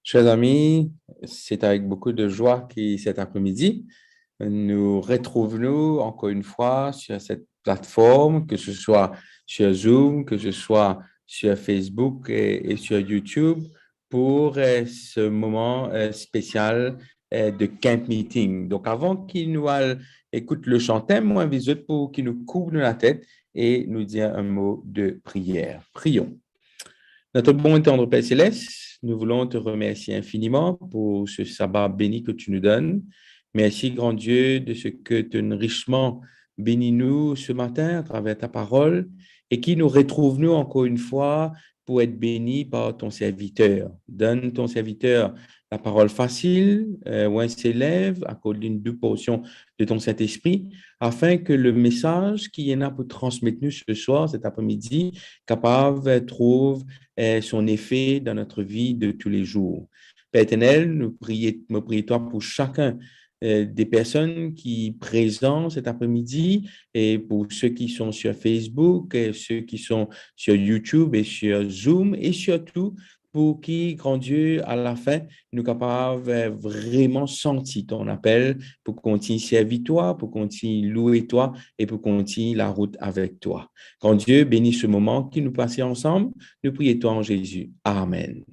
Chers amis, c'est avec beaucoup de joie que cet après-midi, nous retrouvons encore une fois sur cette plateforme, que ce soit sur Zoom, que ce soit sur Facebook et sur YouTube, pour ce moment spécial de Camp Meeting. Donc, avant qu'il nous écoute le chanter, moi, invite pour qu'il nous couvre la tête et nous dire un mot de prière. Prions. Notre bon et tendre Père Céleste, nous voulons te remercier infiniment pour ce sabbat béni que tu nous donnes. Merci, grand Dieu, de ce que tu as richement béni nous ce matin à travers ta parole et qui nous retrouve nous encore une fois pour être bénis par ton serviteur. Donne ton serviteur la parole facile, où il s'élève, à cause d'une double portion de ton Saint-Esprit, afin que le message qui est là pour transmettre nous ce soir, cet après-midi, capable trouve son effet dans notre vie de tous les jours. Père éternel, nous prions toi pour chacun des personnes qui présents cet après-midi et pour ceux qui sont sur Facebook, et ceux qui sont sur YouTube et sur Zoom et surtout pour qui, grand Dieu, à la fin, nous capables vraiment sentir ton appel pour continuer servir toi, pour continuer louer toi et pour continuer la route avec toi. Grand Dieu, bénis ce moment qui nous passons ensemble. Nous prions toi en Jésus. Amen.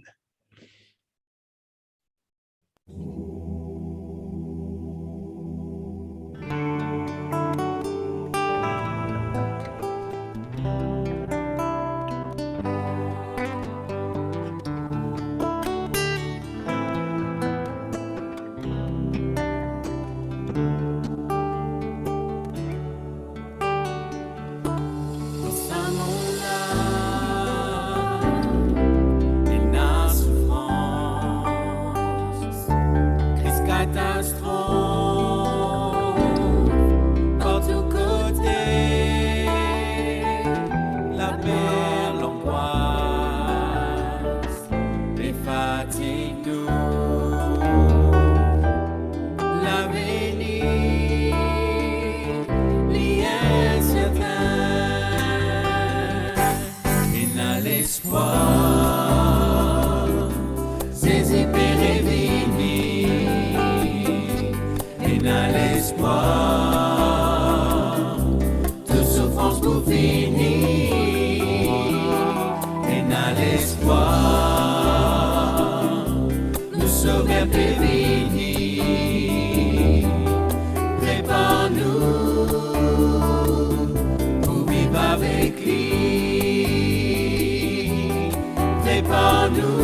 ZEZI per REVINI, ENA l'espoir, de souffrance pour finir, ENA l'espoir, nous sauver prévenir, prépare-nous pour vivre avec lui, prépare-nous.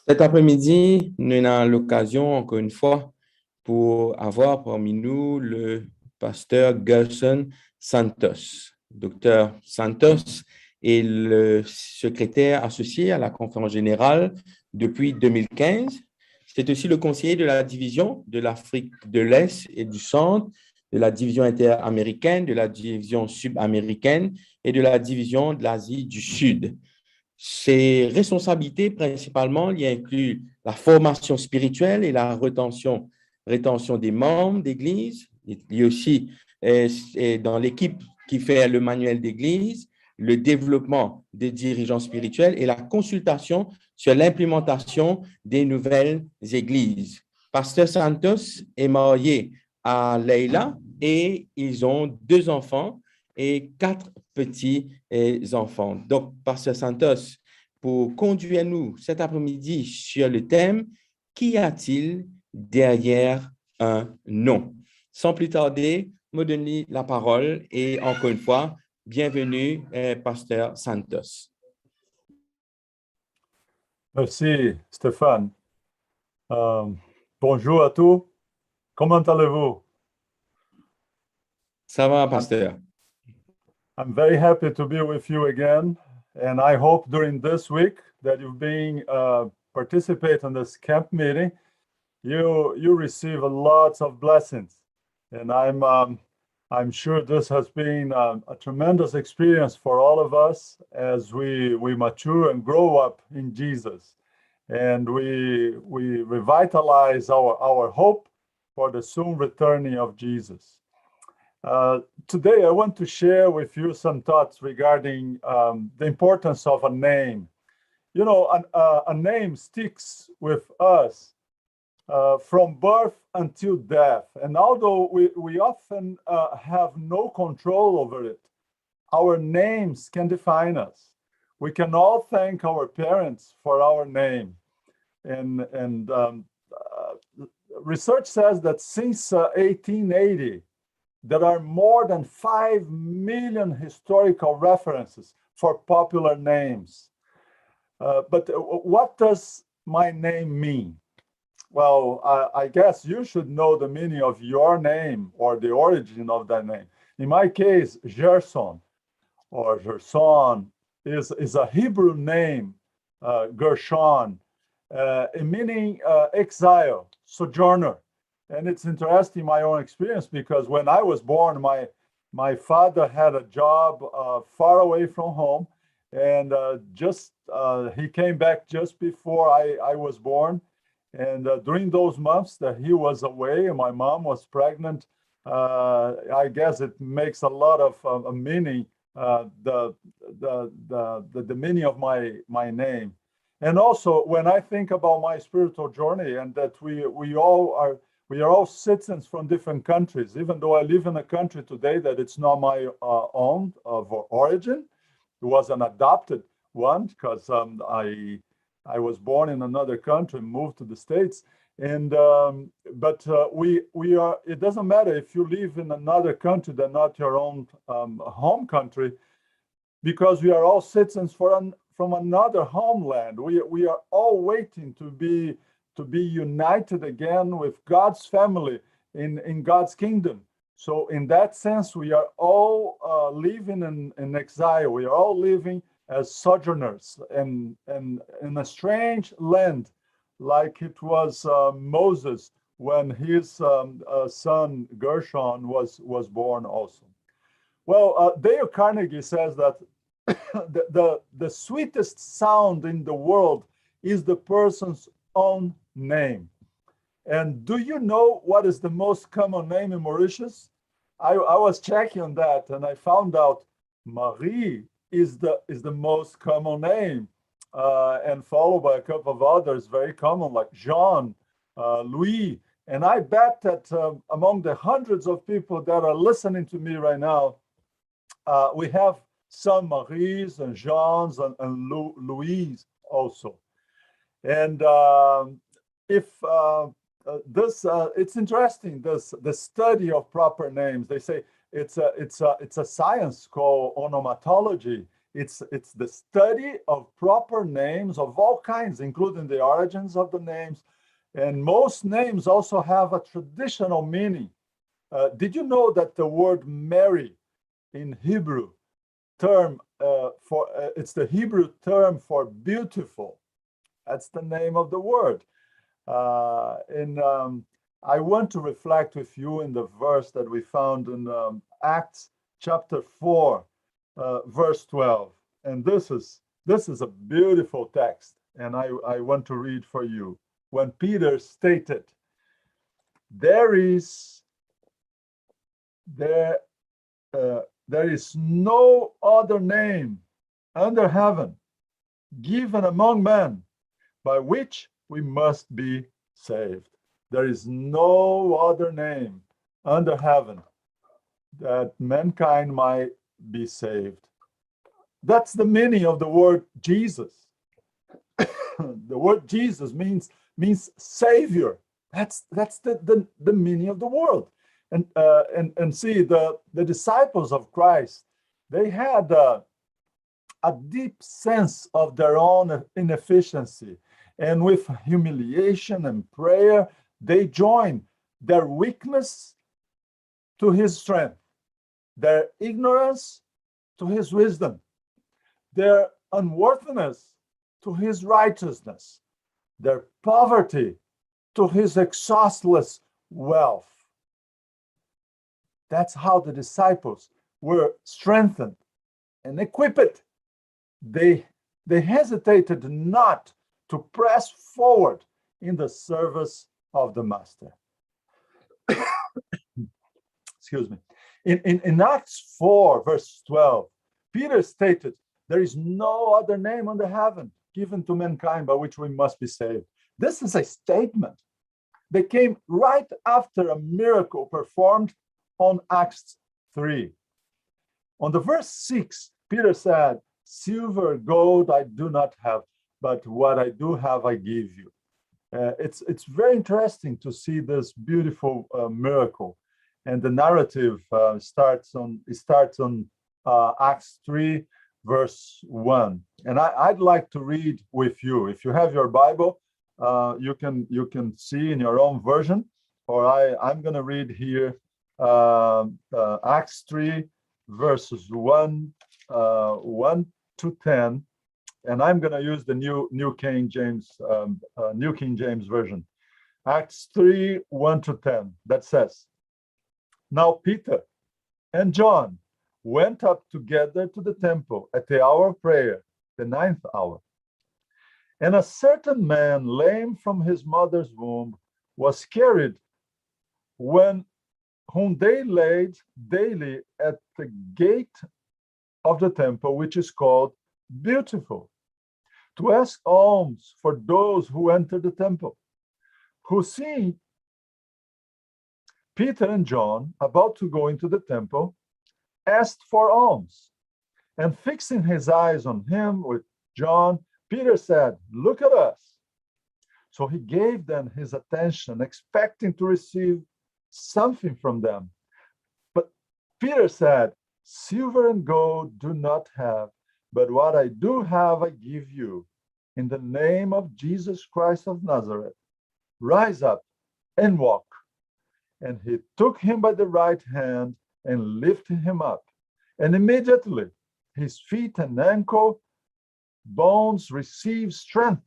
Cet après-midi, nous avons l'occasion, encore une fois, pour avoir parmi nous le pasteur Gerson Santos. Docteur Santos est le secrétaire associé à la conférence générale depuis 2015. C'est aussi le conseiller de la division de l'Afrique de l'Est et du Centre, de la division interaméricaine, de la division sud-américaine et de la division de l'Asie du Sud. Ses responsabilités, principalement, il inclut la formation spirituelle et la rétention des membres d'Église. Il y a aussi dans l'équipe qui fait le manuel d'Église, le développement des dirigeants spirituels et la consultation sur l'implémentation des nouvelles églises. Pasteur Santos est marié à Leila et ils ont 2 enfants et 4 petits-enfants. Donc, Pasteur Santos, pour conduire nous cet après-midi sur le thème « Qu'y a-t-il derrière un nom ?» Sans plus tarder, me donner la parole et encore une fois, bienvenue, Pasteur Santos. Merci, Stéphane. Bonjour à tous. Comment allez-vous? Ça va, Pasteur? I'm very happy to be with you again, and I hope during this week that you've been participate in this camp meeting, you receive a lot of blessings. And I'm I'm sure this has been a tremendous experience for all of us as we mature and grow up in Jesus. And we revitalize our hope for the soon returning of Jesus. Today, I want to share with you some thoughts regarding the importance of a name. You know, a name sticks with us from birth until death. And although we often have no control over it, our names can define us. We can all thank our parents for our name. And research says that since 1880, there are more than 5 million historical references for popular names. But what does my name mean? Well, I guess you should know the meaning of your name or the origin of that name. In my case, Gerson or Gerson is a Hebrew name, Gershon, meaning exile, sojourner. And it's interesting, my own experience, because when I was born, my father had a job far away from home, and he came back just before I was born. And during those months that he was away and my mom was pregnant, I guess it makes a lot of meaning, the meaning of my name. And also, when I think about my spiritual journey and that we are all citizens from different countries, even though I live in a country today that it's not my own of origin. It was an adopted one because I was born in another country, moved to the States, and but we are. It doesn't matter if you live in another country than not your own home country, because we are all citizens from another homeland. We are all waiting to be united again with God's family in God's kingdom. So in that sense, we are all living in exile. We are all living as sojourners and in a strange land, like it was Moses when his son Gershon was born also. Well, Dale Carnegie says that the sweetest sound in the world is the person's own name. And do you know what is the most common name in Mauritius? I was checking on that, and I found out Marie is the most common name, and followed by a couple of others very common like Jean, Louis. And I bet that among the hundreds of people that are listening to me right now, we have some Maries and Jeans and Louis also. And it's interesting, the study of proper names. They say it's a science called onomatology. It's the study of proper names of all kinds, including the origins of the names. And most names also have a traditional meaning. Did you know that the word Mary in Hebrew term it's the Hebrew term for beautiful? That's the name of the word. I want to reflect with you in the verse that we found in Acts chapter 4, verse 12. And this is a beautiful text, and I want to read for you. When Peter stated, there is no other name under heaven given among men by which we must be saved. There is no other name under heaven that mankind might be saved. That's the meaning of the word Jesus. The word Jesus means Savior. That's the meaning of the word. And see, the disciples of Christ, they had a deep sense of their own inefficiency. And with humiliation and prayer, they join their weakness to his strength, their ignorance to his wisdom, their unworthiness to his righteousness, their poverty to his exhaustless wealth. That's how the disciples were strengthened and equipped. They hesitated not to press forward in the service of the Master. Excuse me. In Acts 4, verse 12, Peter stated, there is no other name under heaven given to mankind by which we must be saved. This is a statement that came right after a miracle performed on Acts 3. On the verse 6, Peter said, silver, gold I do not have, but what I do have I give you. It's very interesting to see this beautiful miracle. And the narrative starts on Acts 3, verse 1. And I'd like to read with you. If you have your Bible, you can see in your own version, or I'm going to read here Acts 3, verses 1 to 10, and I'm going to use the New King James version. Acts 3, 1 to 10. That says, now Peter and John went up together to the temple at the hour of prayer, the 9th hour. And a certain man, lame from his mother's womb, was carried, whom they laid daily at the gate of the temple, which is called Beautiful, to ask alms for those who enter the temple, who, seeing Peter and John about to go into the temple, asked for alms. And fixing his eyes on him with John, Peter said, look at us. So he gave them his attention, expecting to receive something from them. But Peter said, silver and gold do not have, but what I do have I give you. In the name of Jesus Christ of Nazareth, rise up and walk. And he took him by the right hand and lifted him up. And immediately his feet and ankle bones received strength.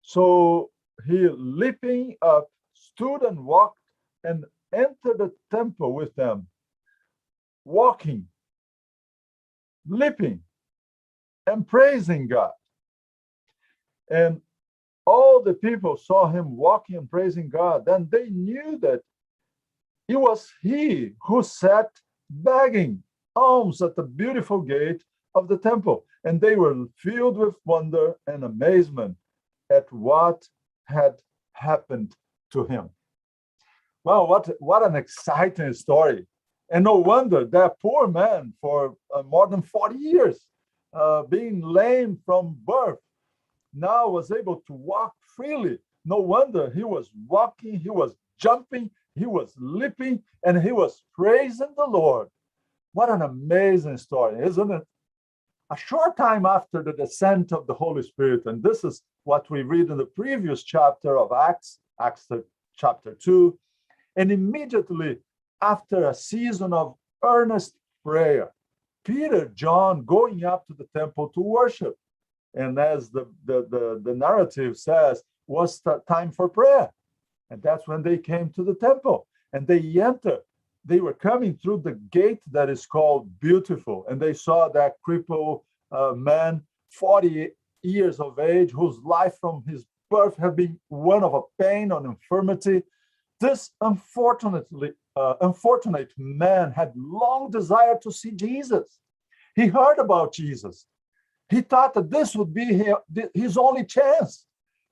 So he, leaping up, stood and walked and entered the temple with them, walking, leaping, and praising God. And all the people saw him walking and praising God. Then they knew that it was he who sat begging alms at the beautiful gate of the temple. And they were filled with wonder and amazement at what had happened to him. Well, what an exciting story. And no wonder that poor man for more than 40 years, being lame from birth, now was able to walk freely. No wonder he was walking, he was jumping, he was leaping, and he was praising the Lord. What an amazing story, isn't it? A short time after the descent of the Holy Spirit, and this is what we read in the previous chapter of Acts chapter 2, and immediately after a season of earnest prayer, Peter, John going up to the temple to worship. And as the narrative says, was time for prayer. And that's when they came to the temple and they entered. They were coming through the gate that is called Beautiful. And they saw that crippled man, 40 years of age, whose life from his birth had been one of a pain and infirmity. This unfortunate man had long desired to see Jesus. He heard about Jesus. He thought that this would be his only chance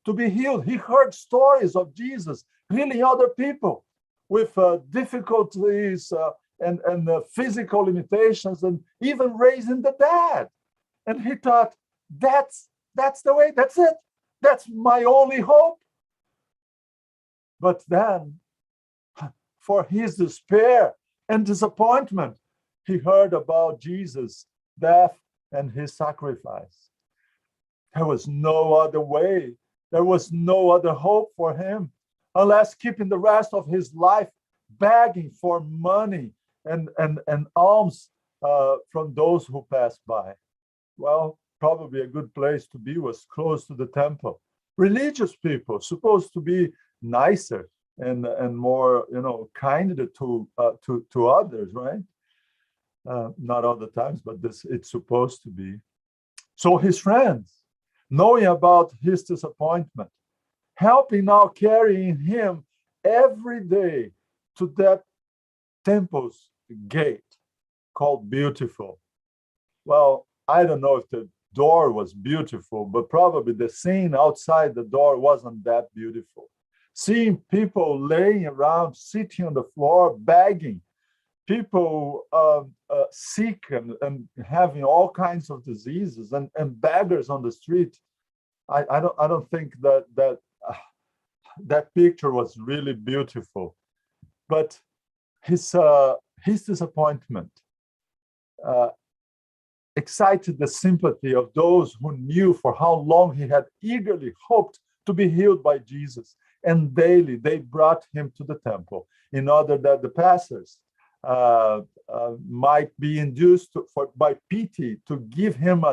to be healed. He heard stories of Jesus healing other people with difficulties and physical limitations, and even raising the dead. And he thought, that's the way, that's it. That's my only hope. But then, for his despair and disappointment, he heard about Jesus' death and his sacrifice. There was no other way. There was no other hope for him, unless keeping the rest of his life begging for money and alms from those who passed by. Well, probably a good place to be was close to the temple. Religious people, supposed to be nicer and more, kind to others, right? Not all the times, but this it's supposed to be. So his friends, knowing about his disappointment, helping now carrying him every day to that temple's gate called Beautiful. Well, I don't know if the door was beautiful, but probably the scene outside the door wasn't that beautiful. Seeing people laying around, sitting on the floor, begging, people sick and having all kinds of diseases, and beggars on the street. I don't think that picture was really beautiful, but his disappointment excited the sympathy of those who knew for how long he had eagerly hoped to be healed by Jesus, and daily they brought him to the temple in order that the passers might be induced by pity to give him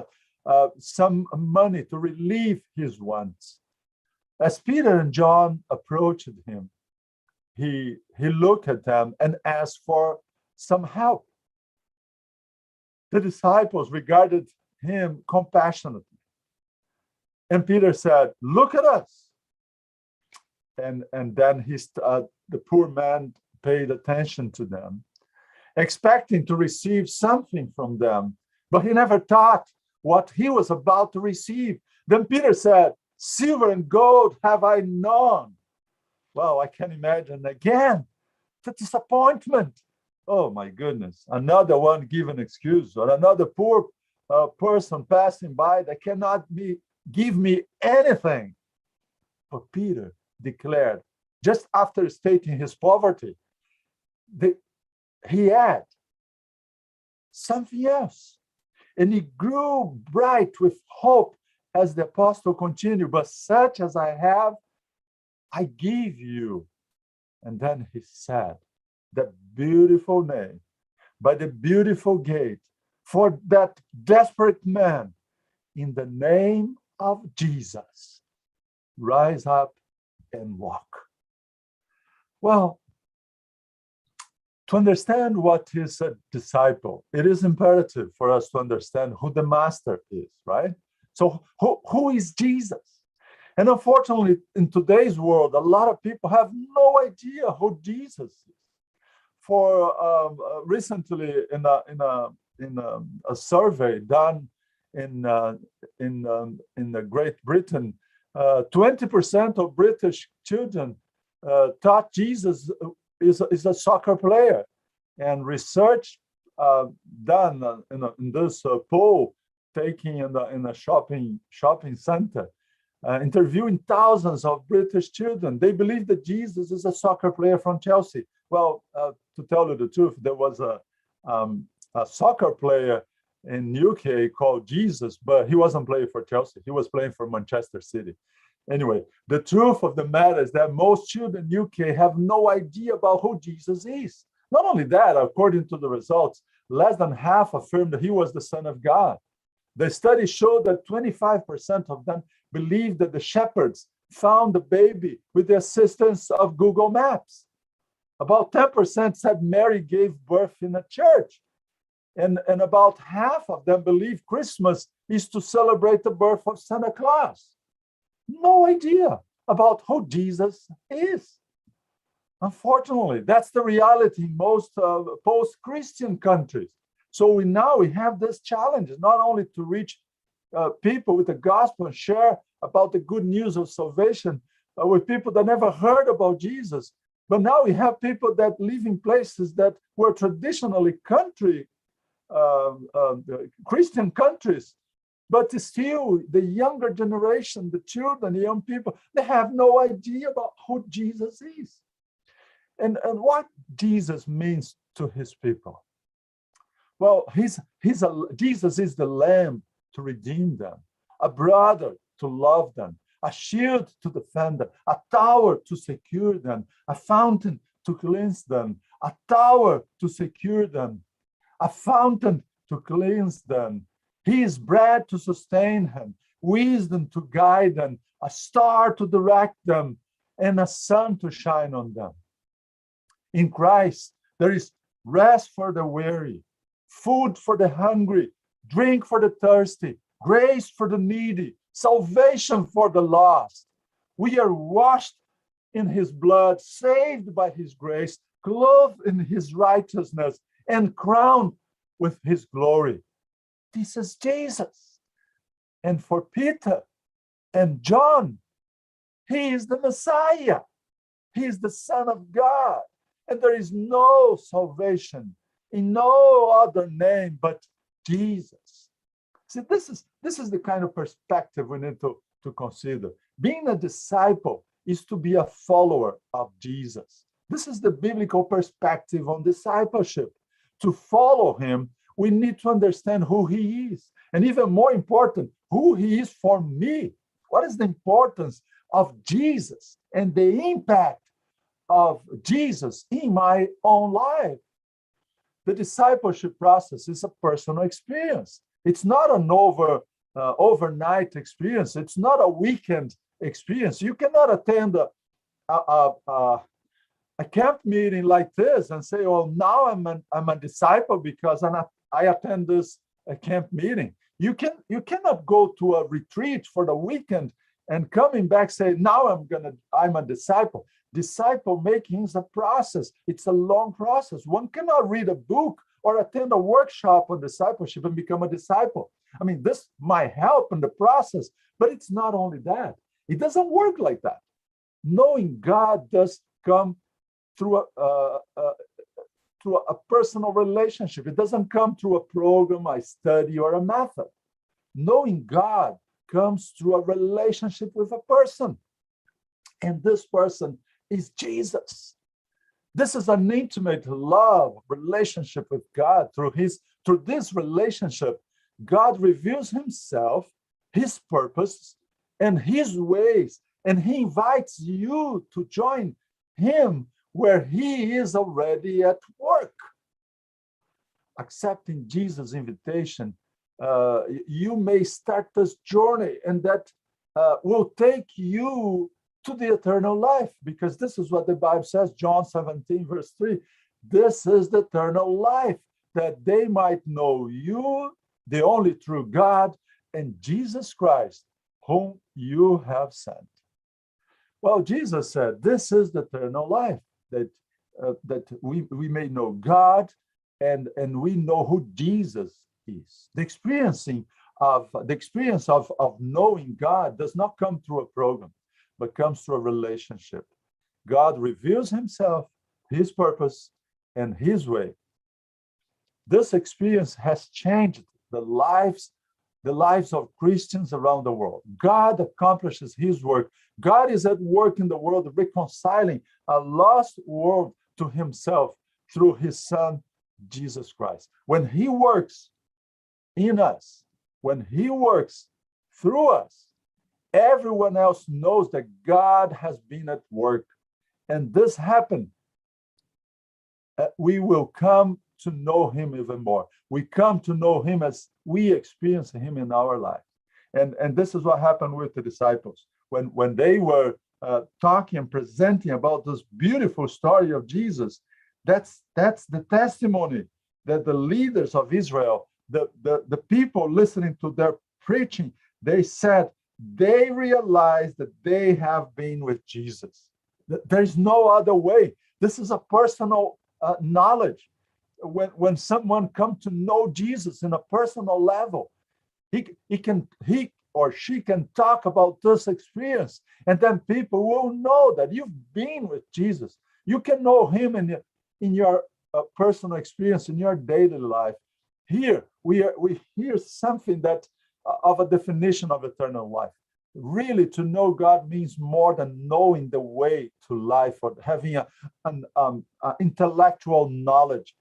some money to relieve his wants. As Peter and John approached him, he looked at them and asked for some help. The disciples regarded him compassionately. And Peter said, "Look at us." And then the poor man paid attention to them, expecting to receive something from them, but he never thought what he was about to receive. Then Peter said, "Silver and gold have I none." Well, I can imagine again the disappointment. Oh my goodness, another one give an excuse, or another poor person passing by that cannot give me anything. But Peter declared, just after stating his poverty, he had something else. And he grew bright with hope as the apostle continued, "But such as I have, I give you." And then he said, "The beautiful name by the beautiful gate for that desperate man, in the name of Jesus, rise up and walk." Well, to understand what is a disciple, it is imperative for us to understand who the master is, right? So who is Jesus? And unfortunately, in today's world, a lot of people have no idea who Jesus is. For recently, in a survey done in Great Britain, 20% of British children thought Jesus is a soccer player. And research done in this poll taking in a shopping center, interviewing thousands of British children, they believe that Jesus is a soccer player from Chelsea. Well, to tell you the truth, there was a soccer player in UK called Jesus, but he wasn't playing for Chelsea. He was playing for Manchester City. Anyway, the truth of the matter is that most children in UK have no idea about who Jesus is. Not only that, according to the results, less than half affirmed that he was the Son of God. The study showed that 25% of them believed that the shepherds found the baby with the assistance of Google Maps. About 10% said Mary gave birth in a church. And about half of them believe Christmas is to celebrate the birth of Santa Claus. No idea about who Jesus is. Unfortunately, that's the reality in most post-Christian countries. So we have this challenge, not only to reach people with the gospel and share about the good news of salvation with people that never heard about Jesus, but now we have people that live in places that were traditionally Christian countries, but still the younger generation, the children, the young people, they have no idea about who Jesus is and what Jesus means to his people. Well, Jesus is the lamb to redeem them, a brother to love them, a shield to defend them, a tower to secure them, a fountain to cleanse them, a tower to secure them, a fountain to cleanse them. He is bread to sustain them, wisdom to guide them, a star to direct them, and a sun to shine on them. In Christ, there is rest for the weary, food for the hungry, drink for the thirsty, grace for the needy, salvation for the lost. We are washed in his blood, saved by his grace, clothed in his righteousness, and crowned with his glory. This is Jesus. And for Peter and John, he is the Messiah. He is the Son of God. And there is no salvation in no other name but Jesus. See, this is the kind of perspective we need to consider. Being a disciple is to be a follower of Jesus. This is the biblical perspective on discipleship. To follow him, we need to understand who he is. And even more important, who he is for me. What is the importance of Jesus and the impact of Jesus in my own life? The discipleship process is a personal experience. It's not an overnight experience. It's not a weekend experience. You cannot attend a camp meeting like this and say, "Oh, now I'm a disciple because I attend this camp meeting." You cannot go to a retreat for the weekend and coming back say, "Now I'm a disciple." Disciple making is a process. It's a long process. One cannot read a book or attend a workshop on discipleship and become a disciple. I mean, this might help in the process, but it's not only that. It doesn't work like that. Knowing God does come through a personal relationship. It doesn't come through a program, a study, or a method. Knowing God comes through a relationship with a person. And this person is Jesus. This is an intimate love relationship with God. Through this relationship, God reveals himself, his purpose, and his ways, and he invites you to join him where he is already at work. Accepting Jesus' invitation, you may start this journey, and that will take you to the eternal life, because this is what the Bible says, John 17, verse 3. This is the eternal life, that they might know you, the only true God, and Jesus Christ, whom you have sent. Well, Jesus said, this is the eternal life, that we may know God, and we know who Jesus is. The experience of knowing God does not come through a program, but comes through a relationship. God reveals himself, his purpose, and his way. This experience has changed the lives of Christians around the world. God accomplishes his work. God is at work in the world, reconciling a lost world to himself through his Son, Jesus Christ. When he works in us, when he works through us, everyone else knows that God has been at work. And this happened. We will come to know him even more. We come to know him as we experience him in our life. And this is what happened with the disciples. When they were talking and presenting about this beautiful story of Jesus, that's the testimony that the leaders of Israel, the people listening to their preaching, they said they realized that they have been with Jesus. There's no other way. This is a personal knowledge. When someone comes to know Jesus in a personal level, he or she can talk about this experience, and then people will know that you've been with Jesus. You can know him in your personal experience, in your daily life. Here we hear something that of a definition of eternal life. Really, to know God means more than knowing the way to life or having an intellectual knowledge.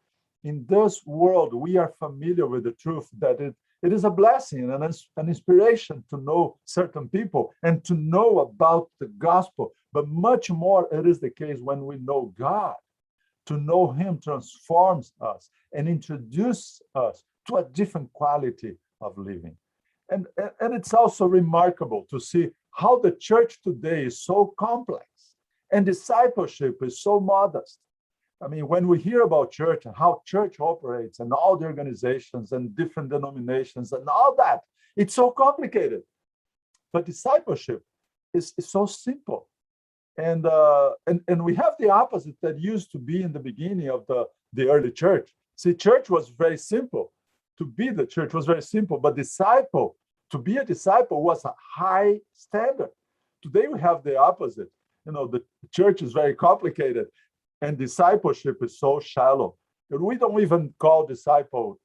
In this world, we are familiar with the truth that it is a blessing and an inspiration to know certain people and to know about the gospel. But much more it is the case when we know God. To know him transforms us and introduces us to a different quality of living. And it's also remarkable to see how the church today is so complex. And discipleship is so modest. I mean, when we hear about church and how church operates and all the organizations and different denominations and all that, it's so complicated. But discipleship is so simple. And we have the opposite that used to be in the beginning of the early church. See, church was very simple. To be the church was very simple, but to be a disciple was a high standard. Today we have the opposite. The church is very complicated and discipleship is so shallow. We don't even call disciple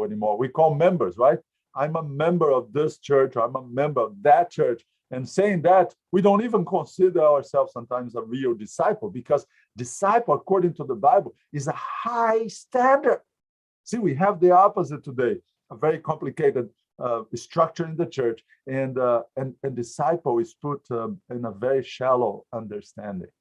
anymore. We call members, right? I'm a member of this church, or I'm a member of that church. And saying that, we don't even consider ourselves sometimes a real disciple, because disciple, according to the Bible, is a high standard. See, we have the opposite today, a very complicated structure in the church, and disciple is put in a very shallow understanding.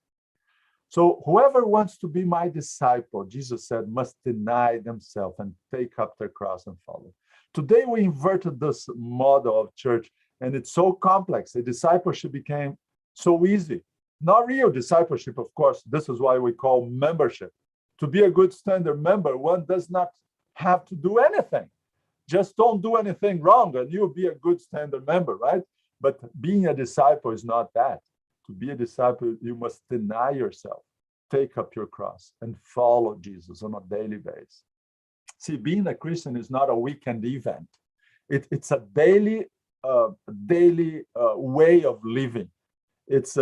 So whoever wants to be my disciple, Jesus said, must deny themselves and take up their cross and follow. Today we inverted this model of church, and it's so complex. The discipleship became so easy. Not real discipleship, of course. This is why we call membership. To be a good standard member, one does not have to do anything. Just don't do anything wrong and you'll be a good standard member, right? But being a disciple is not that. To be a disciple, you must deny yourself, take up your cross, and follow Jesus on a daily basis. See, being a Christian is not a weekend event. It's a daily way of living. It's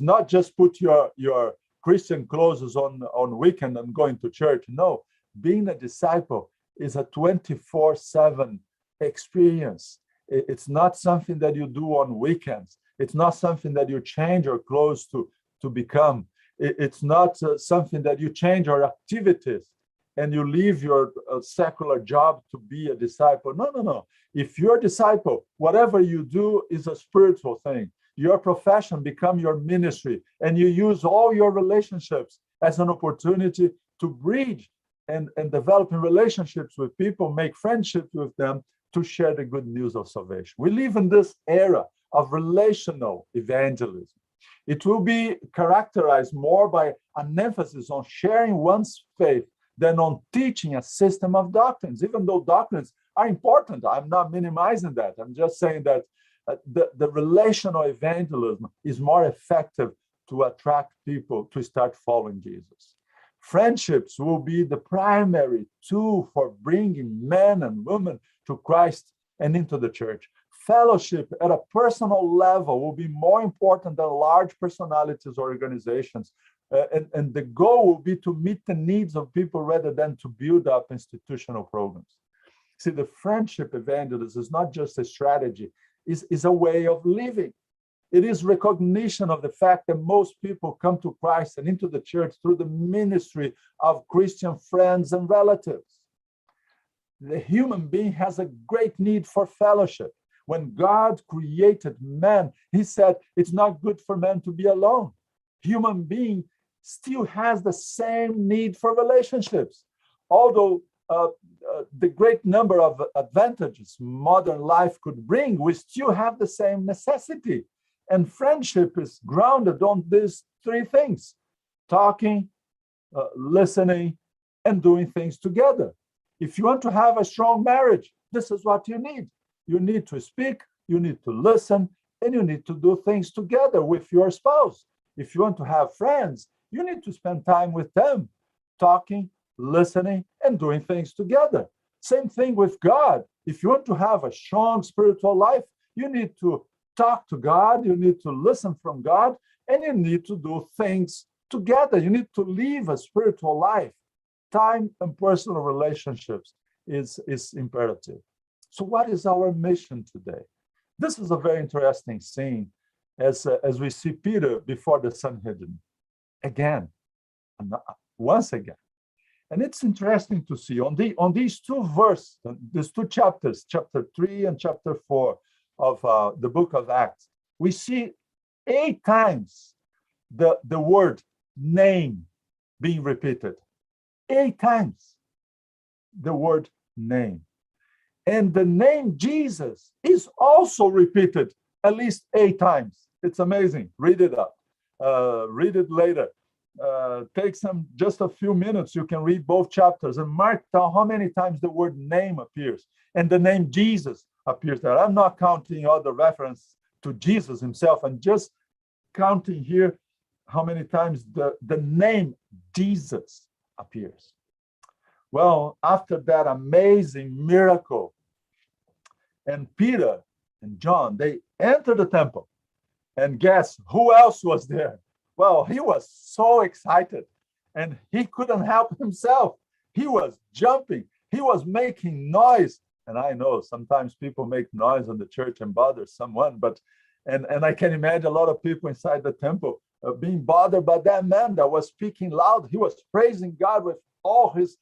not just put your Christian clothes on weekend and going to church. No, being a disciple is a 24/7 experience. It's not something that you do on weekends. It's not something that you change your clothes to become. It's not something that you change your activities and you leave your secular job to be a disciple. No. If you're a disciple, whatever you do is a spiritual thing. Your profession become your ministry, and you use all your relationships as an opportunity to bridge and developing relationships with people, make friendships with them, to share the good news of salvation. We live in this era of relational evangelism. It will be characterized more by an emphasis on sharing one's faith than on teaching a system of doctrines, even though doctrines are important. I'm not minimizing that. I'm just saying that the relational evangelism is more effective to attract people to start following Jesus. Friendships will be the primary tool for bringing men and women to Christ and into the church. Fellowship at a personal level will be more important than large personalities or organizations. And the goal will be to meet the needs of people rather than to build up institutional programs. See, the friendship evangelism is not just a strategy, is a way of living. It is recognition of the fact that most people come to Christ and into the church through the ministry of Christian friends and relatives. The human being has a great need for fellowship. When God created man, he said, it's not good for man to be alone. Human being still has the same need for relationships. Although the great number of advantages modern life could bring, we still have the same necessity. And friendship is grounded on these three things: talking, listening, and doing things together. If you want to have a strong marriage, this is what you need. You need to speak, you need to listen, and you need to do things together with your spouse. If you want to have friends, you need to spend time with them, talking, listening, and doing things together. Same thing with God. If you want to have a strong spiritual life, you need to talk to God, you need to listen from God, and you need to do things together. You need to live a spiritual life. Time and personal relationships is imperative. So what is our mission today? This is a very interesting scene as we see Peter before the Sanhedrin. Again, once again. And it's interesting to see on these two verses, these two chapters, chapter 3 and chapter 4 of the book of Acts, we see 8 times the word name being repeated. 8 times the word name. And the name Jesus is also repeated at least 8 times. It's amazing. Read it up. Read it later. Take just a few minutes. You can read both chapters and mark down how many times the word name appears and the name Jesus appears there. I'm not counting all the reference to Jesus himself. I'm just counting here how many times the name Jesus appears. Well, after that amazing miracle, and Peter and John, they entered the temple. And guess who else was there? Well, he was so excited and he couldn't help himself. He was jumping. He was making noise. And I know sometimes people make noise in the church and bother someone, but and I can imagine a lot of people inside the temple being bothered by that man that was speaking loud. He was praising God with all his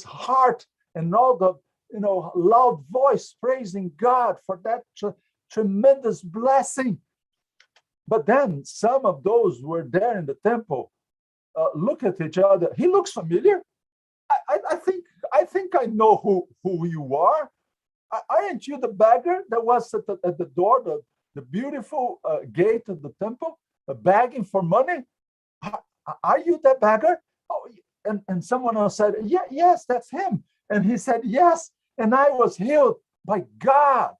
heart and all the loud voice, praising God for that tremendous blessing. But then some of those who were there in the temple look at each other. He looks familiar. I think I know who you are. Aren't you the beggar that was at the door, the beautiful gate of the temple, begging for money? Are you that beggar? Oh, and someone else said, yes, that's him. And he said, yes, and I was healed by God.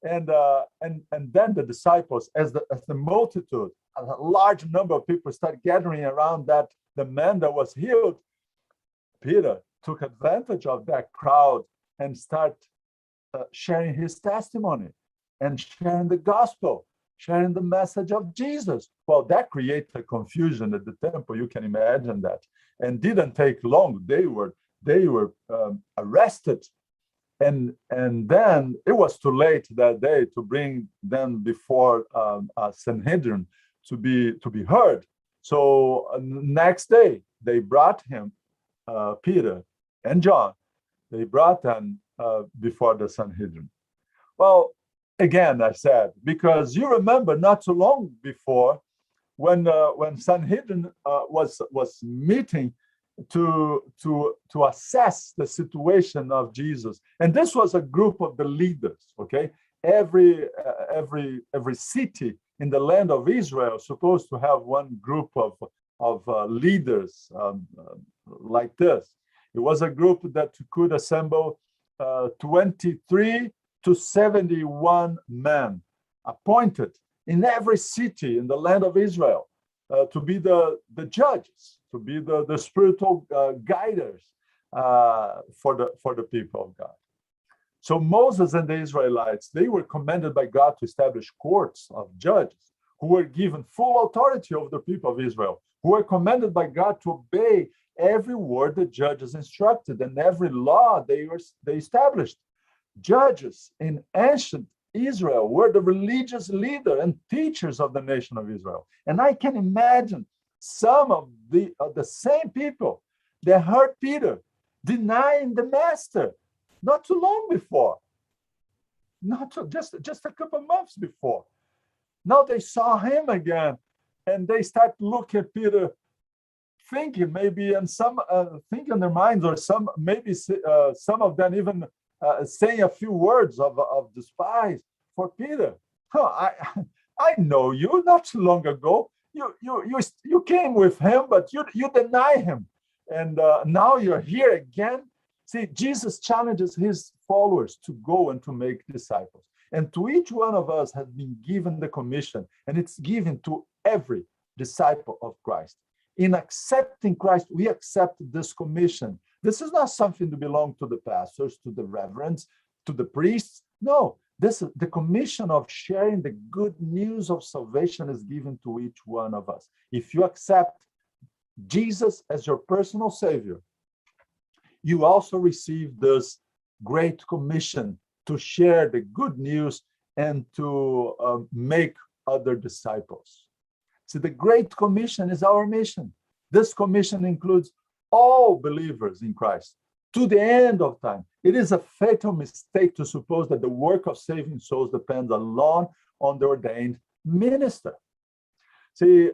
And then the disciples, as the multitude, a large number of people started gathering around the man that was healed. Peter took advantage of that crowd and started sharing his testimony and sharing the gospel, sharing the message of Jesus. Well, that created confusion at the temple. You can imagine that, and didn't take long. They were arrested. And then it was too late that day to bring them before Sanhedrin to be heard. So next day they brought him, Peter and John. They brought them before the Sanhedrin. Well, again, I said, because you remember not too long before when Sanhedrin was meeting to assess the situation of Jesus, and this was a group of the leaders. Okay, every city in the land of Israel is supposed to have one group of leaders like this. It was a group that could assemble 23 to 71 men appointed in every city in the land of Israel to be the judges, to be the spiritual guiders for the people of God. So Moses and the Israelites, they were commanded by God to establish courts of judges who were given full authority over the people of Israel, who were commanded by God to obey every word the judges instructed and every law they established. Judges in ancient Israel were the religious leader and teachers of the nation of Israel. And I can imagine some of the same people that heard Peter denying the master not too long before, just a couple of months before. Now they saw him again, and they start looking at Peter, thinking maybe, and some think in their minds, or some of them even saying a few words of despise for Peter. I know you. Not too long ago, you came with him, but you deny him, and now you're here again. See, Jesus challenges his followers to go and to make disciples. And to each one of us has been given the commission, and it's given to every disciple of Christ. In accepting Christ, we accept this commission. This is not something to belong to the pastors, to the reverends, to the priests. No, this is the commission of sharing the good news of salvation is given to each one of us. If you accept Jesus as your personal Savior, you also receive this great commission to share the good news and to make other disciples. See, the Great Commission is our mission. This commission includes all believers in Christ to the end of time. It is a fatal mistake to suppose that the work of saving souls depends alone on the ordained minister. See,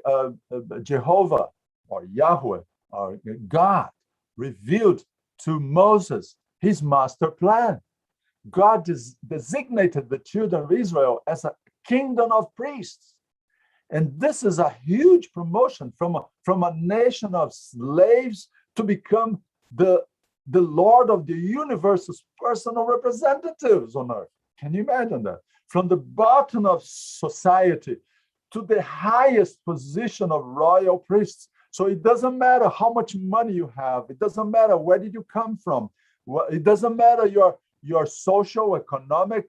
Jehovah or Yahweh or God revealed to Moses his master plan. God designated the children of Israel as a kingdom of priests. And this is a huge promotion from a nation of slaves to become the Lord of the universe's personal representatives on earth. Can you imagine that? From the bottom of society to the highest position of royal priests. So it doesn't matter how much money you have. It doesn't matter where did you come from. It doesn't matter your social, economic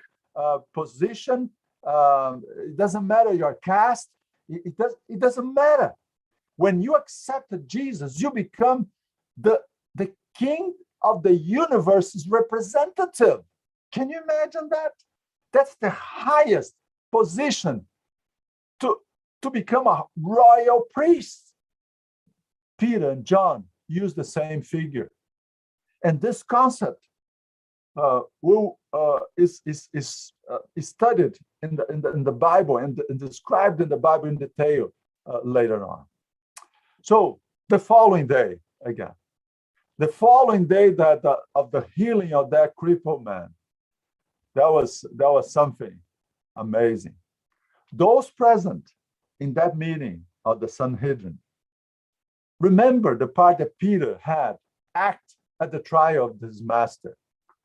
position. It doesn't matter your caste. It doesn't matter. When you accepted Jesus, you become the king of the universe's representative. Can you imagine that? That's the highest position to become a royal priest. Peter and John use the same figure. And this concept is studied in the Bible and described in the Bible in detail later on. So the following day, again, the following day of the healing of that crippled man, that was something amazing. Those present in that meeting of the Sanhedrin remember the part that Peter had act at the trial of his master,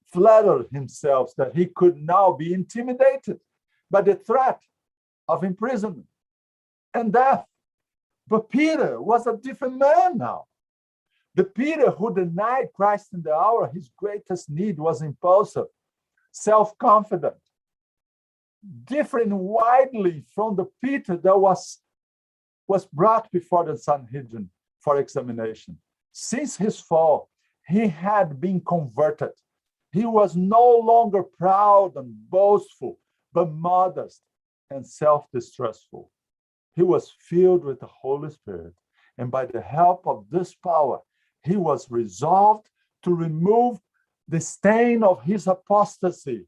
flattered himself that he could now be intimidated by the threat of imprisonment and death. But Peter was a different man now. The Peter who denied Christ in the hour his greatest need was impulsive, self-confident, different widely from the Peter that was brought before the Sanhedrin for examination. Since his fall, he had been converted. He was no longer proud and boastful, but modest and self-distrustful. He was filled with the Holy Spirit, and by the help of this power, he was resolved to remove the stain of his apostasy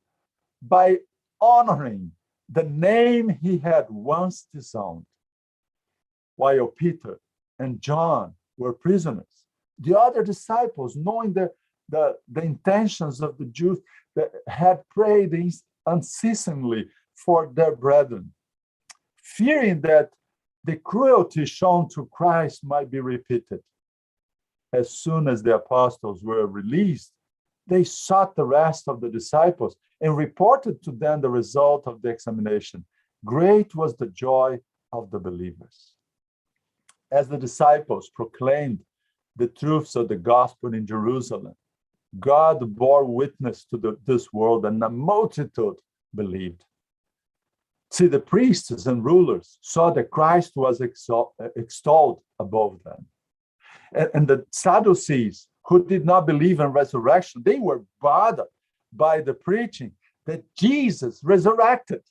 by honoring the name he had once disowned. While Peter and John were prisoners, the other disciples, knowing the intentions of the Jews, that had prayed unceasingly for their brethren, fearing that the cruelty shown to Christ might be repeated. As soon as the apostles were released, they sought the rest of the disciples and reported to them the result of the examination. Great was the joy of the believers. As the disciples proclaimed the truths of the gospel in Jerusalem, God bore witness to this world, and a multitude believed. See, the priests and rulers saw that Christ was extolled above them. And the Sadducees, who did not believe in resurrection, they were bothered by the preaching that Jesus resurrected.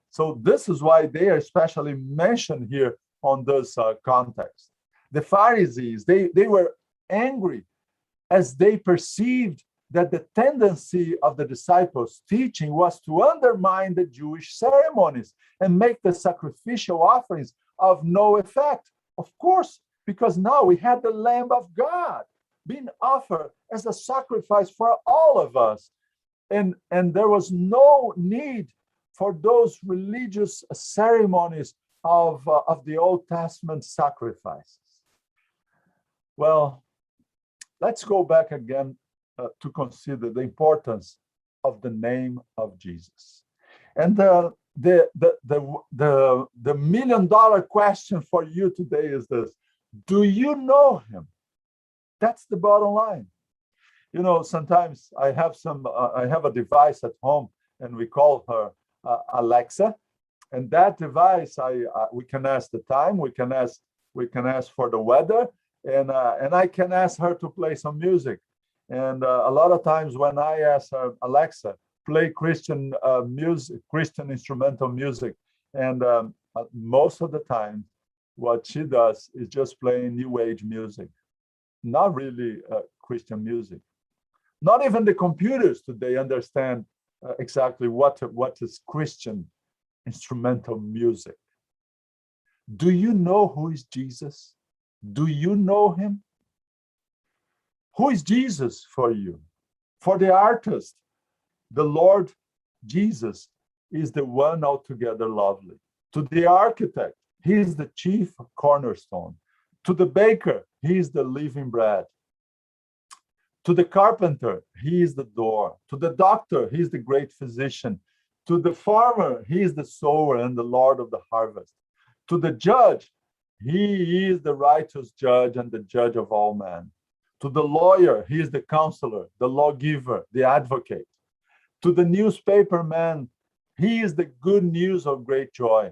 So this is why they are especially mentioned here on this context. The Pharisees, they were angry as they perceived that the tendency of the disciples' teaching was to undermine the Jewish ceremonies and make the sacrificial offerings of no effect. Of course, because now we had the Lamb of God being offered as a sacrifice for all of us. And there was no need for those religious ceremonies of the Old Testament sacrifices. Well, let's go back again to consider the importance of the name of Jesus. And the million-dollar question for you today is this: do you know him? That's the bottom line. You know, sometimes I have a device at home, and we call her Alexa. And that device, we can ask the time, we can ask for the weather, and I can ask her to play some music. And a lot of times when I ask her, Alexa, play Christian music, Christian instrumental music, and most of the time, what she does is just playing New Age music, not really Christian music. Not even the computers today understand exactly what is Christian instrumental music. Do you know who is Jesus? Do you know him? Who is Jesus for you? For the artist, the Lord Jesus is the one altogether lovely. To the architect, he is the chief cornerstone. To the baker, he is the living bread. To the carpenter, he is the door. To the doctor, he is the great physician. To the farmer, he is the sower and the Lord of the harvest. To the judge, he is the righteous judge and the judge of all men. To the lawyer, he is the counselor, the lawgiver, the advocate. To the newspaper man, he is the good news of great joy.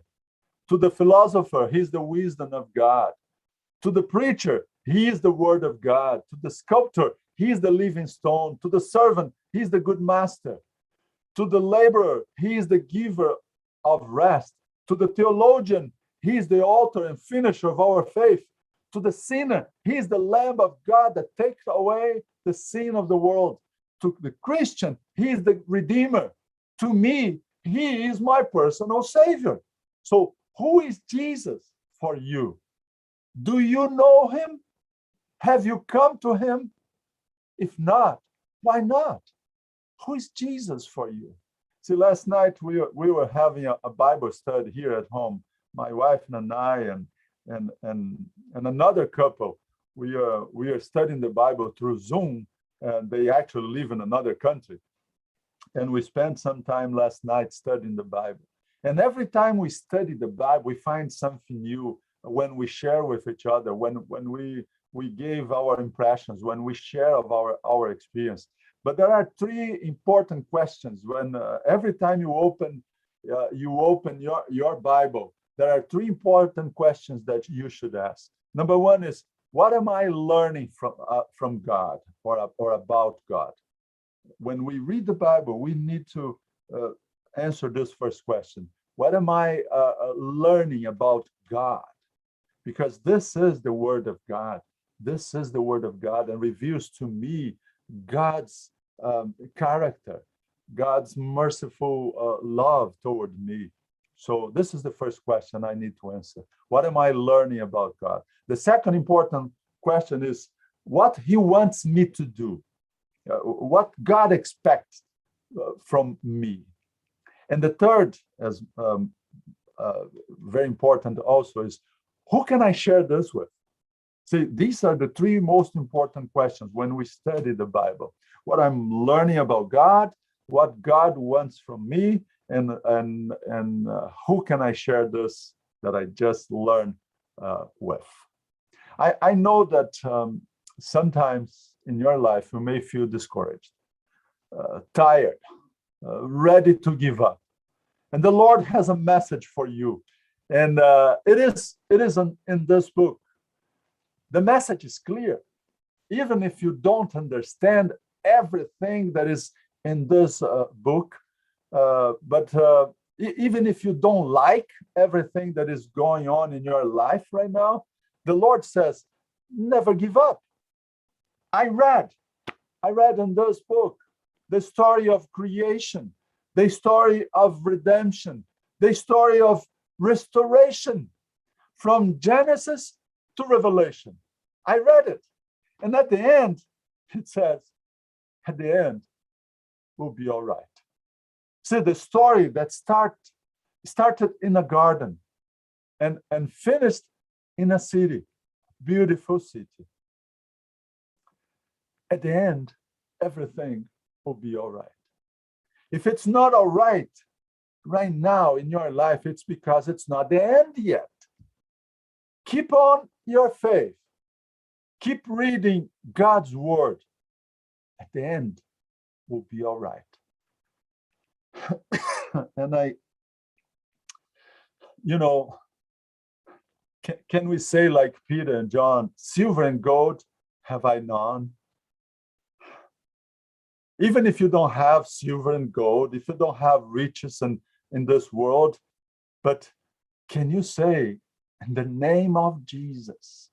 To the philosopher, he is the wisdom of God. To the preacher, he is the word of God. To the sculptor, he is the living stone. To the servant, he is the good master. To the laborer, he is the giver of rest. To the theologian, he is the author and finisher of our faith. To the sinner, he is the Lamb of God that takes away the sin of the world. To the Christian, he is the Redeemer. To me, he is my personal Savior. So who is Jesus for you? Do you know him? Have you come to him? If not, why not? Who is Jesus for you? See, last night we were having a Bible study here at home. My wife and I and another couple. We are studying the Bible through Zoom, and they actually live in another country. And we spent some time last night studying the Bible. And every time we study the Bible, we find something new when we share with each other, when we give our impressions, when we share of our experience. But there are three important questions when every time you open your Bible, there are three important questions that you should ask. Number one is, what am I learning from God or about God? When we read the Bible, we need to answer this first question. What am I learning about God? Because this is the word of God. This is the word of God and reveals to me God's character, God's merciful love toward me. So this is the first question I need to answer. What am I learning about God? The second important question is what he wants me to do, what God expects from me. And the third, as very important also, is who can I share this with? See, these are the three most important questions when we study the Bible. What I'm learning about God, what God wants from me, and who can I share this that I just learned with? I know that sometimes in your life you may feel discouraged, tired, ready to give up. And the Lord has a message for you. And it is in this book. The message is clear. Even if you don't understand everything that is in this book, but even if you don't like everything that is going on in your life right now, the Lord says, never give up. I read in this book the story of creation, the story of redemption, the story of restoration from Genesis to Revelation. I read it. And at the end, it says, at the end, we'll be all right. See, the story that started in a garden and finished in a city, beautiful city. At the end, everything will be all right. If it's not all right now in your life, it's because it's not the end yet. Keep on your faith. Keep reading God's word. At the end, will be all right. And can we say like Peter and John, silver and gold have I none? Even if you don't have silver and gold, if you don't have riches in this world, but can you say, in the name of Jesus?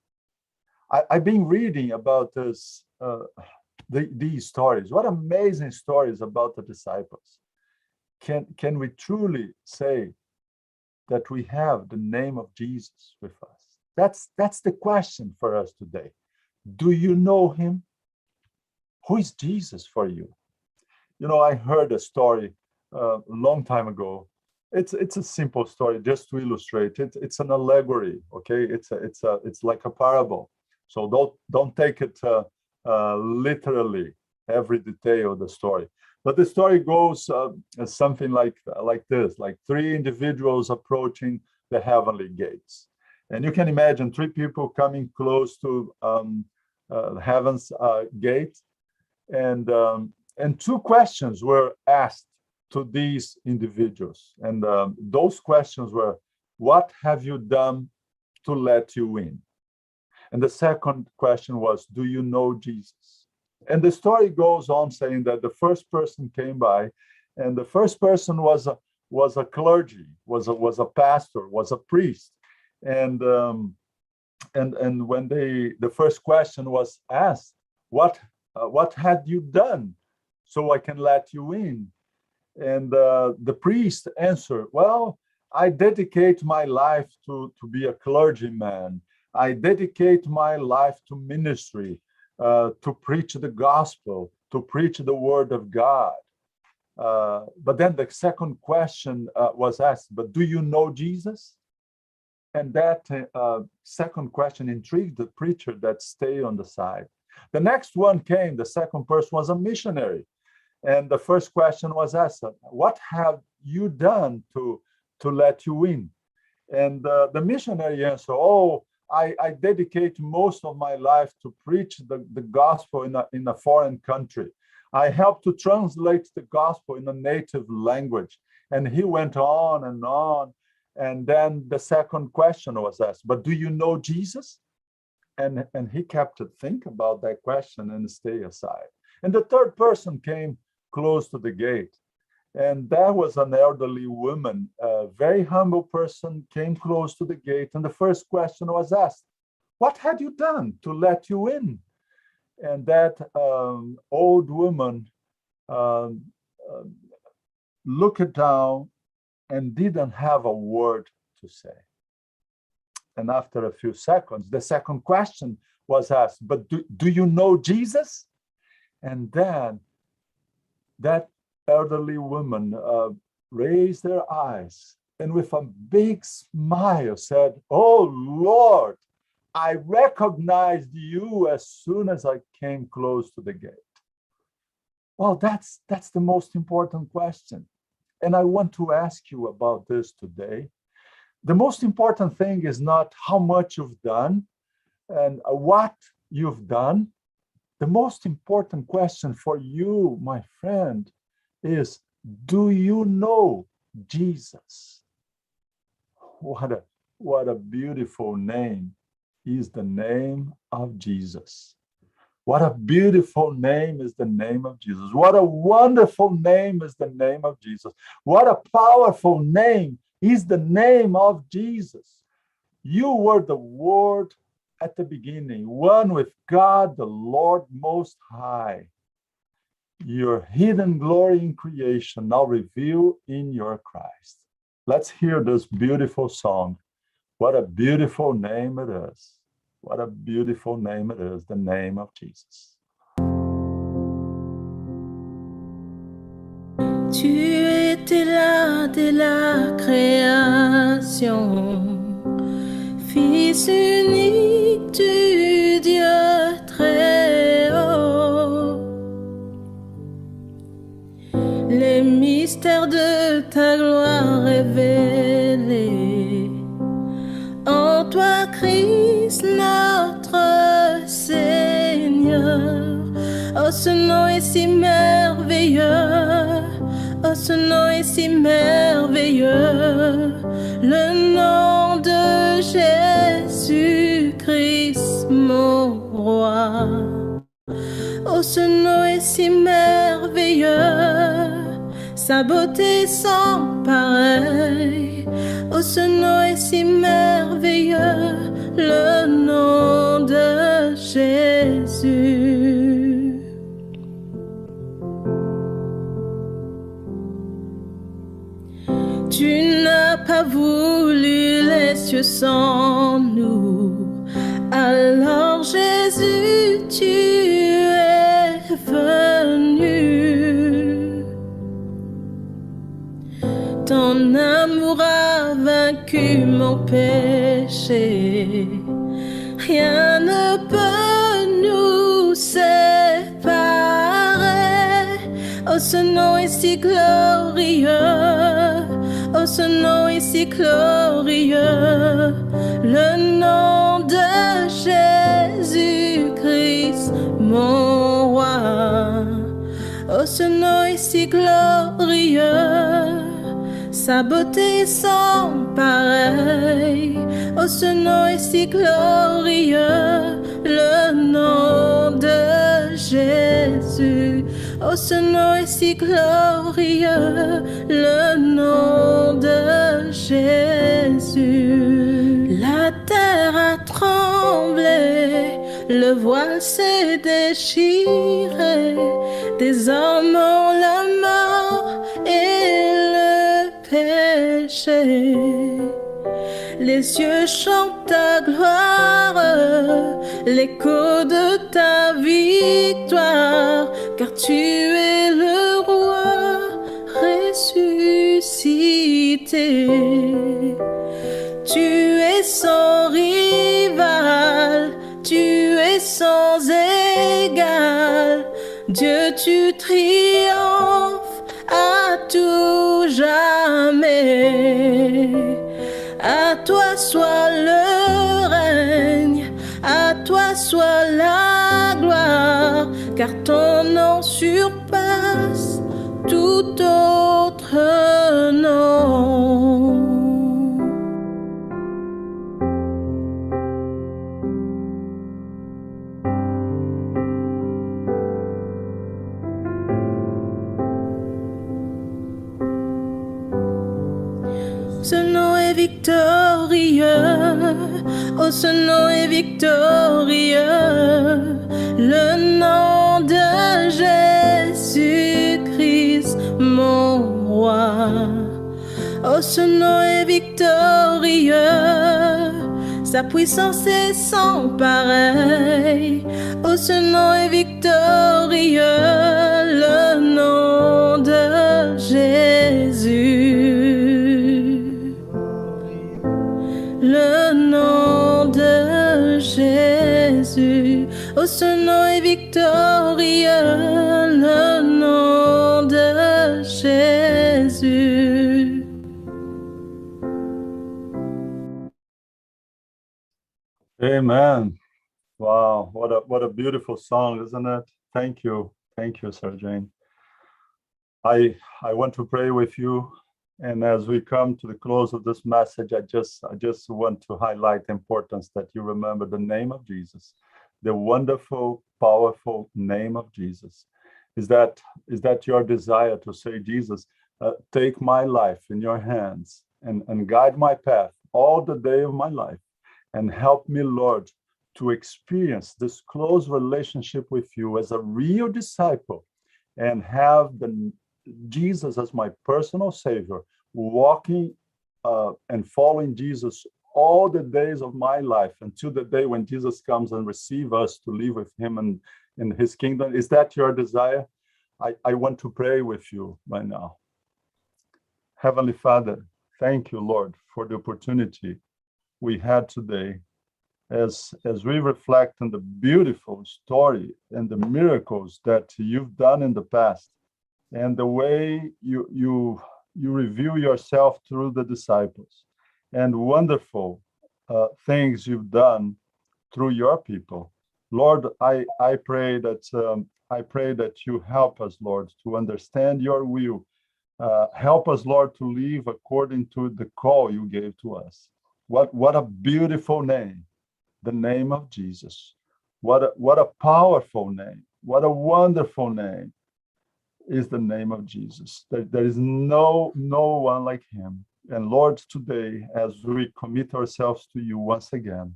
I've been reading about this, these stories. What amazing stories about the disciples. Can we truly say that we have the name of Jesus with us? That's the question for us today. Do you know him? Who is Jesus for you? I heard a story a long time ago. it's a simple story just to illustrate it. It's an allegory, okay? It's like a parable. So don't take it literally, every detail of the story. But the story goes something like this, like three individuals approaching the heavenly gates. And you can imagine three people coming close to heaven's gate. And two questions were asked to these individuals. And those questions were, what have you done to let you in? And the second question was, do you know Jesus? And the story goes on saying that the first person came by, and the first person was a clergy, was a pastor, was a priest. And when the first question was asked, what had you done so I can let you in? And the priest answered, well, I dedicate my life to be a clergyman. I dedicate my life to ministry, to preach the gospel, to preach the word of God. But then the second question was asked, but do you know Jesus? And that second question intrigued the preacher that stayed on the side. The next one came, the second person was a missionary. And the first question was asked, what have you done to let you in? And the missionary answered, oh, I dedicate most of my life to preach the gospel in a foreign country. I help to translate the gospel in a native language. And he went on and on. And then the second question was asked, but do you know Jesus? And he kept to think about that question and stay aside. And the third person came close to the gate. And there was an elderly woman, a very humble person, came close to the gate. And the first question was asked, what had you done to let you in? And that old woman looked down and didn't have a word to say. And after a few seconds, the second question was asked, but do you know Jesus? And then that elderly woman raised her eyes and with a big smile said, oh, Lord, I recognized you as soon as I came close to the gate. Well, that's the most important question. And I want to ask you about this today. The most important thing is not how much you've done and what you've done. The most important question for you, my friend, is, do you know Jesus? What a beautiful name is the name of Jesus. What a beautiful name is the name of Jesus. What a wonderful name is the name of Jesus. What a powerful name is the name of Jesus. You were the Word at the beginning, one with God, the Lord Most High. Your hidden glory in creation now revealed in your Christ. Let's hear this beautiful song. What a beautiful name it is. What a beautiful name it is, the name of Jesus. Tu étais là dès la création, Fils unique du Dieu très haut. Les mystères de ta gloire révélés en toi, Christ, notre Seigneur. Oh, ce nom est si merveilleux. Oh, ce nom est si merveilleux. Le nom de Jésus-Christ, mon roi. Oh, ce nom est si merveilleux. Sa beauté sans pareil. Oh, ce nom est si merveilleux, le nom de Jésus. Tu n'as pas voulu les cieux sans nous. Alors Jésus, tu es venu. Ton amour a vaincu mon péché. Rien ne peut nous séparer. Oh, ce nom est si glorieux. Oh, ce nom est si glorieux. Le nom de Jésus-Christ, mon roi. Oh, ce nom est si glorieux. Sa beauté est sans pareil. Oh, ce nom est si glorieux. Le nom de Jésus. Oh, ce nom est si glorieux. Le nom de Jésus. La terre a tremblé. Le voile s'est déchiré. Des hommes ont la mort et le péché. Les cieux chantent ta gloire, l'écho de ta victoire, car tu es le roi ressuscité. Tu es sans rival, tu es sans égal. Dieu, tu triomphes à tout jamais. À toi soit le règne, à toi soit la gloire, car ton nom surpasse tout autre nom. Ce nom est victorieux, oh ce nom est victorieux, le nom de Jésus-Christ, mon roi. Oh ce nom est victorieux, sa puissance est sans pareil. Oh ce nom est victorieux, le nom de Jésus. Le nom de Jésus, oh ce nom est victorieux, le nom de Jésus. Amen. Wow, what a beautiful song, isn't it? Thank you, Sir Jane. I want to pray with you. And as we come to the close of this message, I just want to highlight the importance that you remember the name of Jesus, the wonderful, powerful name of Jesus. Is that your desire to say, Jesus, take my life in your hands and guide my path all the day of my life, and help me, Lord, to experience this close relationship with you as a real disciple, and have Jesus as my personal savior, walking and following Jesus all the days of my life until the day when Jesus comes and receives us to live with him and in his kingdom. Is that your desire? I want to pray with you right now. Heavenly Father, thank you, Lord, for the opportunity we had today as we reflect on the beautiful story and the miracles that you've done in the past, and the way you reveal yourself through the disciples, and wonderful things you've done through your people. Lord, I pray that you help us, Lord, to understand your will. Help us, Lord, to live according to the call you gave to us. What a beautiful name, the name of Jesus. What a powerful name. What a wonderful name is the name of Jesus. There is no one like him. And Lord, today, as we commit ourselves to you once again,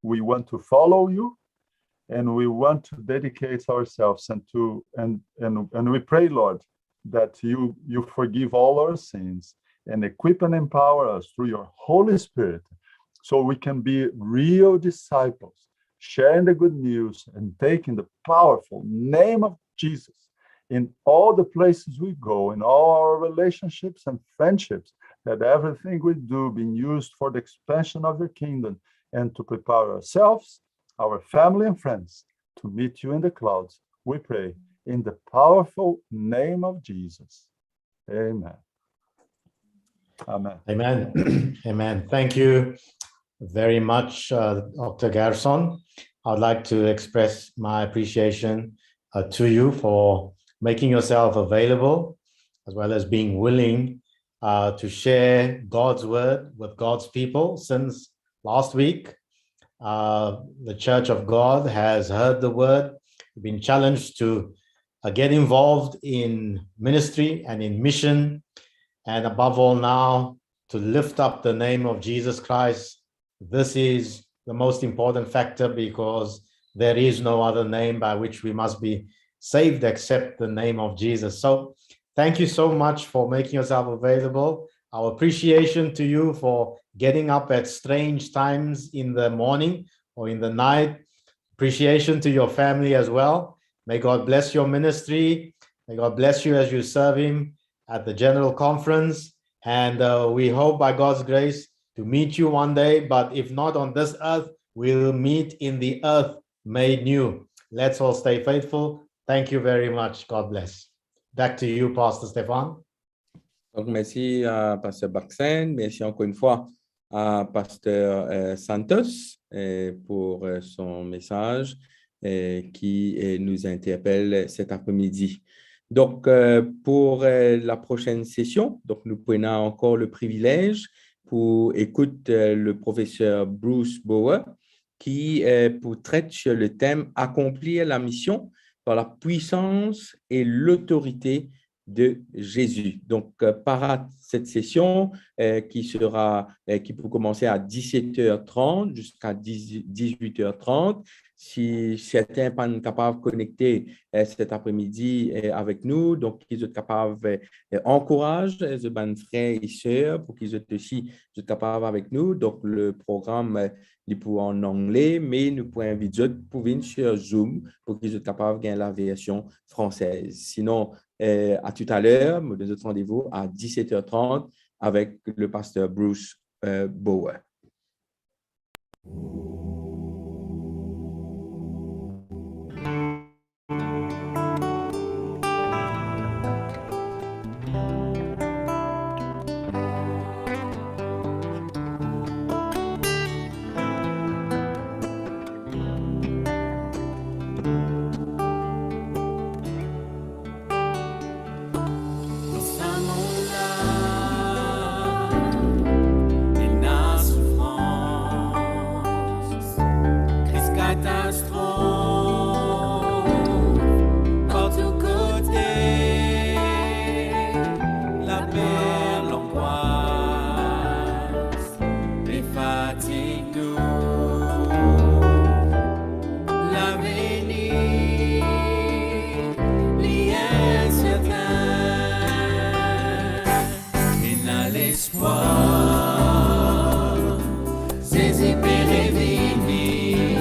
we want to follow you, and we want to dedicate ourselves and we pray, Lord, that you forgive all our sins and equip and empower us through your Holy Spirit, so we can be real disciples, sharing the good news and taking the powerful name of Jesus in all the places we go, in all our relationships and friendships, that everything we do be used for the expansion of your kingdom and to prepare ourselves, our family and friends to meet you in the clouds. We pray in the powerful name of Jesus. Amen. Amen. Amen. Amen. Thank you very much, Dr. Gerson. I'd like to express my appreciation to you for making yourself available, as well as being willing to share God's word with God's people. Since last week, the Church of God has heard the word, been challenged to get involved in ministry and in mission, and above all now, to lift up the name of Jesus Christ. This is the most important factor, because there is no other name by which we must be saved except the name of Jesus. So thank you so much for making yourself available. Our appreciation to you for getting up at strange times in the morning or in the night. Appreciation to your family as well. May God bless your ministry. May God bless you as you serve him at the General Conference. And we hope by God's grace to meet you one day, but if not on this earth, we'll meet in the earth made new. Let's all stay faithful. Thank you very much. God bless. Back to you, Pastor Stéphane. Donc, merci à Pasteur Baxen. Merci encore une fois à Pasteur Santos pour son message qui nous interpelle cet après-midi. Donc, pour la prochaine session, donc nous prenons encore le privilège pour écouter le professeur Bruce Bower qui traite sur le thème « Accomplir la mission par la puissance et l'autorité de Jésus ». Donc, par cette session qui peut commencer à 17h30 jusqu'à 18h30, si certains sont capables de connecter cet après-midi avec nous, donc ils sont capables d'encourager les frères et sœurs pour qu'ils soient aussi capables avec nous. Donc, le programme est en anglais, mais nous pouvons inviter pour venir sur Zoom pour qu'ils soient capables de gagner la version française. Sinon, à tout à l'heure, nous avons rendez-vous à 17h30 avec le pasteur Bruce Bower. ZEZI per REVINI,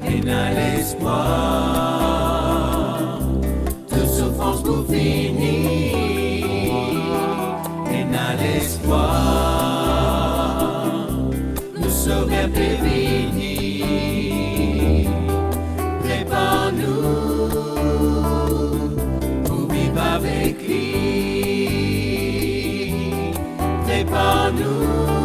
ENA l'espoir, toute souffrance pour finir, ENA l'espoir, nous sauver prévenir, prépare-nous pour vivre avec lui, prépare-nous.